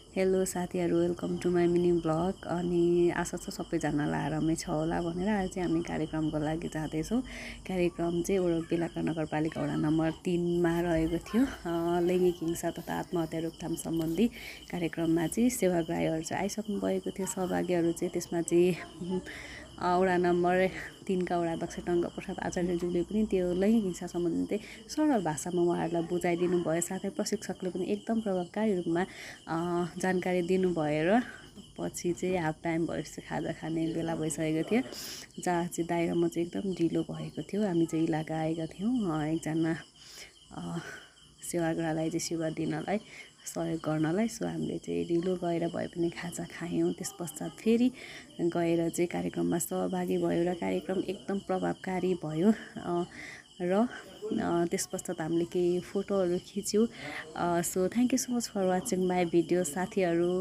Hello साथीहरु, welcome to my mini blog. अनि आशा छ सबैजनालाई आरामै छ होला भनेर आज चाहिँ हामी कार्यक्रमको लागि जाँदैछौँ। कार्यक्रम चाहिँ बेलाका नगरपालिका वडा नम्बर 3 मा रहेको थियो। लैङ्गिक हिंसा तथा आत्महत्या रोकथाम सम्बन्धी कार्यक्रममा चाहिँ सेवाग्राहीहरू चाहिँ आइसक्नु भएको थियो। सहभागीहरू चाहिँ त्यसमा चाहिँ वडा नम्बर 3 का वडा अध्यक्ष टङ्कप्रसाद आचार्यज्यूले पनि त्यो लैङ्गिक हिंसा सम्बन्धी चाहिँ सरल भाषामा उहाँहरूलाई बुझाइदिनु भयो। साथै प्रशिक्षकले पनि एकदम प्रभावकारी रूपमा जानकारी दिनुभयो र पछि चाहिँ हाफ टाइम भएपछि खाजा खाने बेला भइसकेको थियो, जहाँ चाहिँ दाइरामा चाहिँ एकदम ढिलो भएको थियो। हामी चाहिँ इलाका आएका थियौँ एकजना सेवाग्राहीलाई चाहिँ सेवा दिनलाई, सहयोग गर्नलाई। सो हामीले चाहिँ ढिलो गएर भए पनि खाजा खायौँ। त्यस पश्चात फेरि गएर चाहिँ कार्यक्रममा सहभागी भयो र कार्यक्रम एकदम प्रभावकारी भयो र त्यस पश्चात हामीले केही फोटोहरू खिच्यौँ। So thank you so much for watching my video साथीहरू।